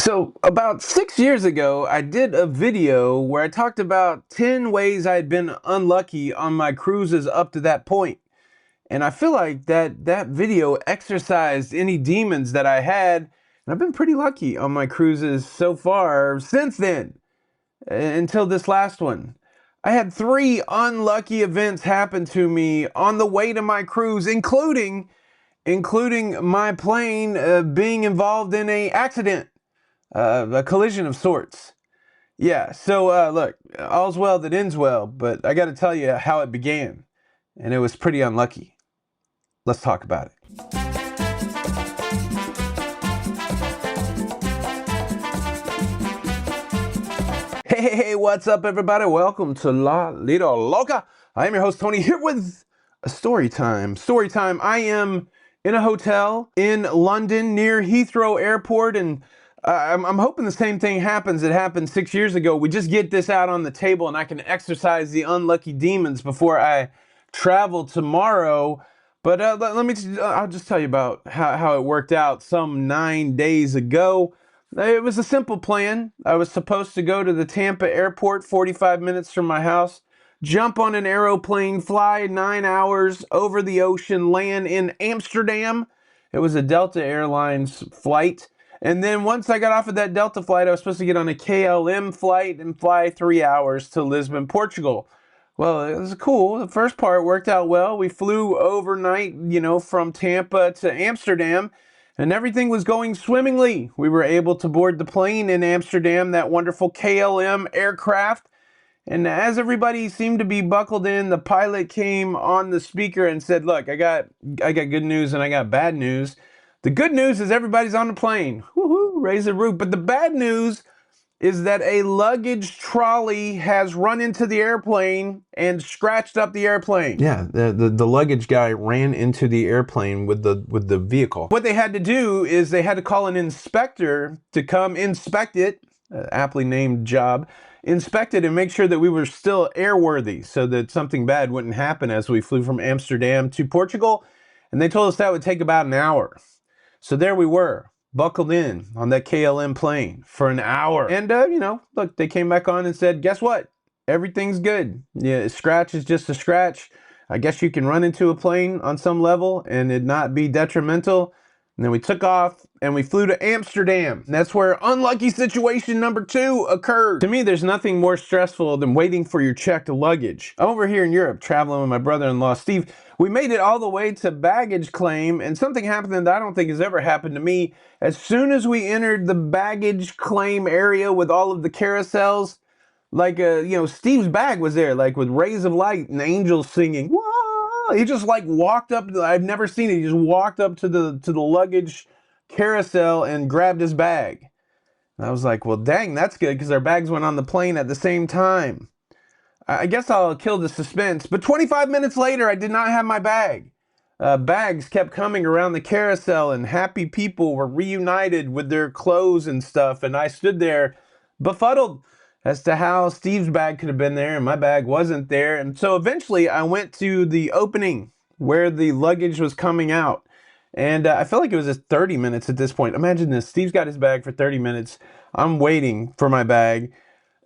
So about 6 years ago, I did a video where I talked about 10 ways I'd been unlucky on my cruises up to that point. And I feel like that video exercised any demons that I had. And I've been pretty lucky on my cruises so far since then, until this last one. I had 3 unlucky events happen to me on the way to my cruise, including my plane being involved in a accident. A collision of sorts. Yeah, so look, all's well that ends well, but I got to tell you how it began, and it was pretty unlucky. Let's talk about it. Hey, what's up, everybody? Welcome to La Lido Loca. I am your host, Tony, here with a story time. Story time. I am in a hotel in London near Heathrow Airport, and I'm hoping the same thing happens that happened 6 years ago. We just get this out on the table and I can exercise the unlucky demons before I travel tomorrow. But I'll just tell you about how it worked out some 9 days ago. It was a simple plan. I was supposed to go to the Tampa airport, 45 minutes from my house, jump on an aeroplane, fly 9 hours over the ocean, land in Amsterdam. It was a Delta Airlines flight. And then once I got off of that Delta flight, I was supposed to get on a KLM flight and fly 3 hours to Lisbon, Portugal. Well, it was cool. The first part worked out well. We flew overnight, from Tampa to Amsterdam, and everything was going swimmingly. We were able to board the plane in Amsterdam, that wonderful KLM aircraft. And as everybody seemed to be buckled in, the pilot came on the speaker and said, "Look, I got good news and I got bad news. The good news is everybody's on the plane. Woohoo, raise the roof. But the bad news is that a luggage trolley has run into the airplane and scratched up the airplane." Yeah, the luggage guy ran into the airplane with the vehicle. What they had to do is they had to call an inspector to come inspect it, aptly named job, inspect it and make sure that we were still airworthy so that something bad wouldn't happen as we flew from Amsterdam to Portugal. And they told us that would take about an hour. So there we were, buckled in on that KLM plane for an hour. And, look, they came back on and said, guess what? Everything's good. Yeah, a scratch is just a scratch. I guess you can run into a plane on some level and it not be detrimental. And then we took off and we flew to Amsterdam. And that's where unlucky situation number 2 occurred. To me, there's nothing more stressful than waiting for your checked luggage. I'm over here in Europe traveling with my brother-in-law, Steve. We made it all the way to baggage claim, and something happened that I don't think has ever happened to me. As soon as we entered the baggage claim area with all of the carousels, Steve's bag was there, like with rays of light and angels singing. Whoa! He just walked up. I've never seen it. He just walked up to the luggage carousel and grabbed his bag. And I was like, well, dang, that's good because our bags went on the plane at the same time. I guess I'll kill the suspense. But 25 minutes later, I did not have my bag. Bags kept coming around the carousel, and happy people were reunited with their clothes and stuff. And I stood there befuddled as to how Steve's bag could have been there and my bag wasn't there. And so eventually I went to the opening where the luggage was coming out. And I felt like it was just 30 minutes at this point. Imagine this. Steve's got his bag for 30 minutes. I'm waiting for my bag.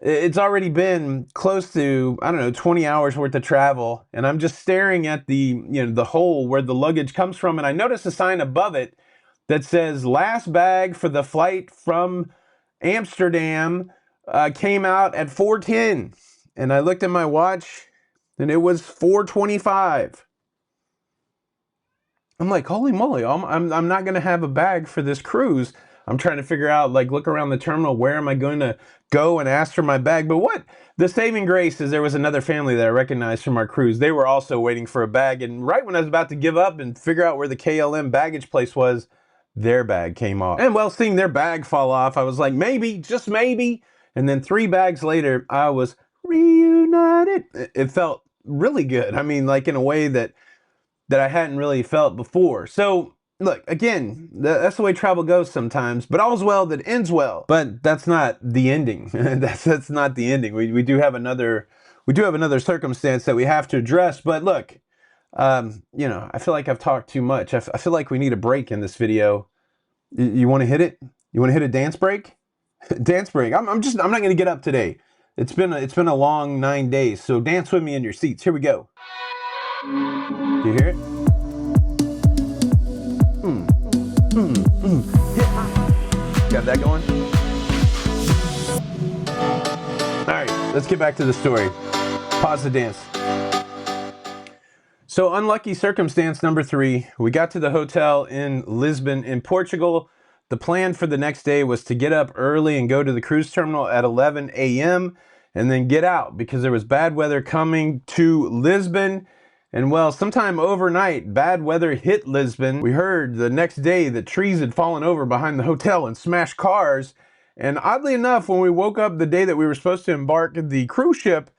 It's already been close to, 20 hours worth of travel. And I'm just staring at the hole where the luggage comes from. And I notice a sign above it that says last bag for the flight from Amsterdam came out at 4:10. And I looked at my watch and it was 4:25. I'm like, holy moly, I'm not going to have a bag for this cruise. I'm trying to figure out, look around the terminal, where am I going to go and ask for my bag? But what the saving grace is there was another family that I recognized from our cruise. They were also waiting for a bag. And right when I was about to give up and figure out where the KLM baggage place was, their bag came off. And seeing their bag fall off, I was like, maybe, just maybe. And then 3 bags later, I was reunited. It felt really good. I mean, in a way that I hadn't really felt before. So look, again, that's the way travel goes sometimes, but all's well that ends well. But that's not the ending. that's not the ending. We do have another circumstance that we have to address. But look, I feel like I've talked too much. I feel like we need a break in this video. You want to hit it? You want to hit a dance break? Dance break. I'm not going to get up today. It's been a long 9 days. So dance with me in your seats. Here we go. Do you hear it? Got that going? All right, let's get back to the story. Pause the dance. So unlucky circumstance number 3, we got to the hotel in Lisbon in Portugal. The plan for the next day was to get up early and go to the cruise terminal at 11 a.m. and then get out because there was bad weather coming to Lisbon. And well, sometime overnight, bad weather hit Lisbon. We heard the next day that trees had fallen over behind the hotel and smashed cars. And oddly enough, when we woke up the day that we were supposed to embark the cruise ship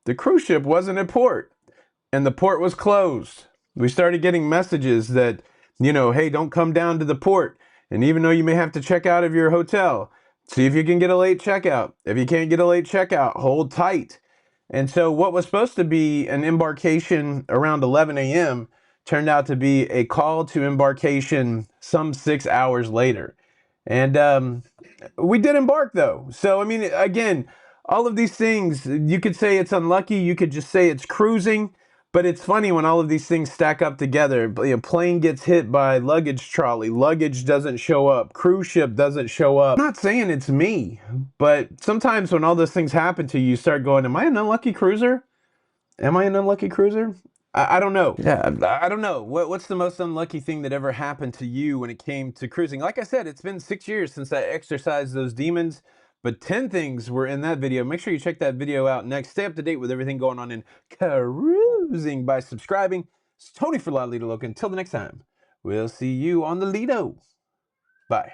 wasn't at port. And the port was closed. We started getting messages that, hey, don't come down to the port. And even though you may have to check out of your hotel, see if you can get a late checkout. If you can't get a late checkout, hold tight. And so what was supposed to be an embarkation around 11 a.m. turned out to be a call to embarkation some 6 hours later. And we did embark, though. So, I mean, again, all of these things, you could say it's unlucky. You could just say it's cruising. But it's funny when all of these things stack up together. Plane gets hit by luggage trolley. Luggage doesn't show up. Cruise ship doesn't show up. I'm not saying it's me, but sometimes when all those things happen to you, you start going, am I an unlucky cruiser? Am I an unlucky cruiser? I don't know. Yeah, I don't know. What's the most unlucky thing that ever happened to you when it came to cruising? Like I said, it's been 6 years since I exercised those demons, but 10 things were in that video. Make sure you check that video out next. Stay up to date with everything going on in cruising by subscribing. It's Tony for La Lido Loca. Until the next time, we'll see you on the Lido. Bye.